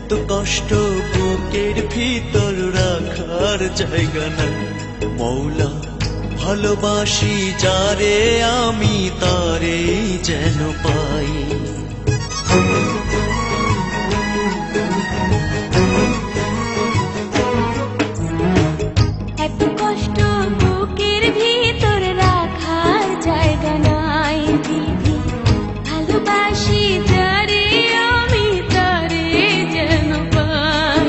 এত কষ্ট বুকের ভিতর রাখার জায়গা নাই মৌলা ভালোবাসি যারে আমি তারে যেন পাই। এত কষ্ট বুকের ভিতর রাখার জায়গা নাই দিদি, ভালোবাসি যারে আমি তারে যেন পাই।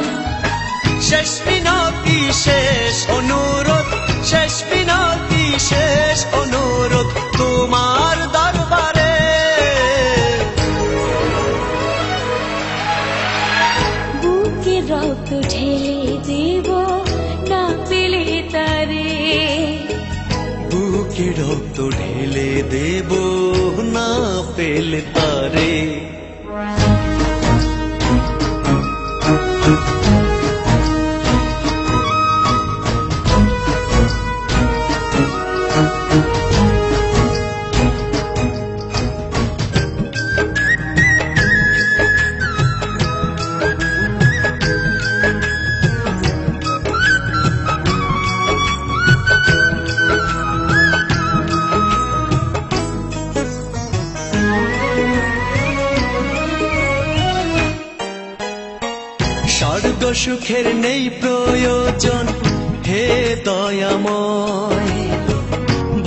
শেষ মিনতি শেষ অনুরোধ, শেষ মিনতি শেষ অনুরোধ তোমার দরবারে। বুকে রক্ত ঢেলে দেব না পেলে তারে, বুকে রক্ত ঢেলে দেব না পেলে তারে। স্বর্গ সুখের নেই প্রয়োজন হে দয়াময়,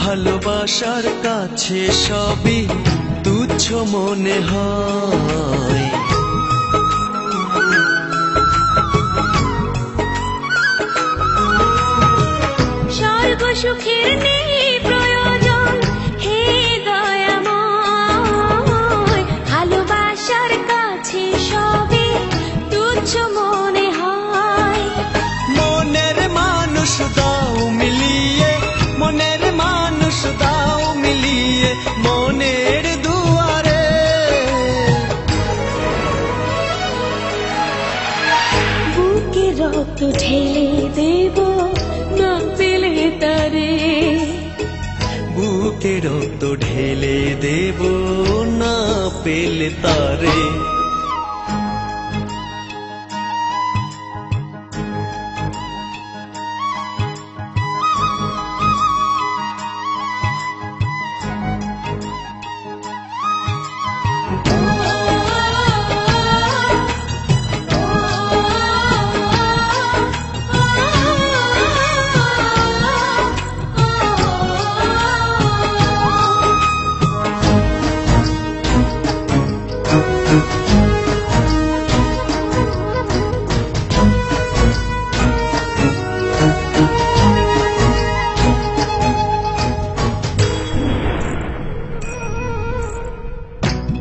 ভালোবাসার কাছে সবই তুচ্ছ মনে হয়। স্বর্গ সুখের নেই প্রয়োজন হে দয়াময়, ভালোবাসার কাছে সবে তুচ্ছ মনে হয়। মনের মানুষ দাও মিলিয়ে, মনের মানুষ দাও মিলিয়ে মনের দুয়ারে। বুকে রক্ত ঢেলে দেব না পেলে তারে, বুকে রক্ত ঢেলে দেব না পেলে তারে।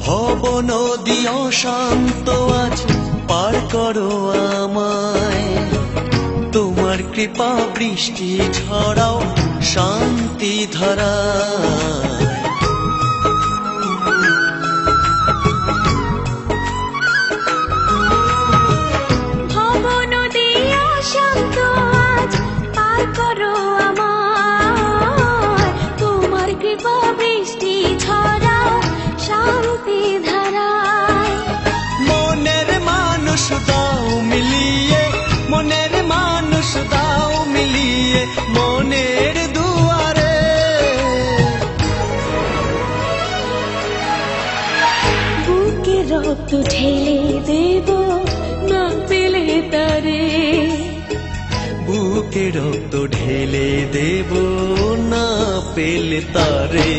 ভব নদী অশান্ত আজ পার করো আমায়, তোমার কৃপা বৃষ্টি ঝরাও শান্তি ধারায়। ভব নদী অশান্ত আজ পার করো আমায়, তোমার কৃপা বৃষ্টি ঝরাও শান্তি ধারায়। মনের মানুষ দাও মিলিয়ে, মনের মানুষ দাও মিলিয়ে মনের দুয়ারে। বুকে রক্ত ঢেলে দেব না পেলে তারে, বুকে রক্ত ঢেলে দেব না পেলে তারে।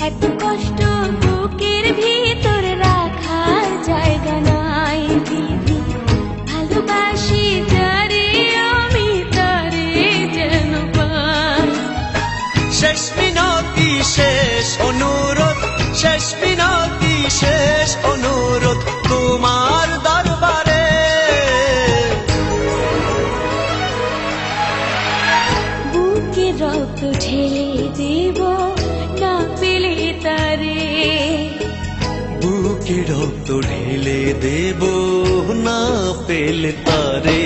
এত কষ্ট বুকের ভিতর রাখার জায়গা নাই দিদি, ভালোবাসি যারে আমি তারে যেন পাই। শেষ মিনতি শেষ অনুরোধ, শেষ মিনতি শেষ অনুরোধ তোমার দরবারে। বুকে রক্ত ঢেলে দেব না পেলে তারে, বুকে রক্ত ঢেলে দেব না পেলে তারে।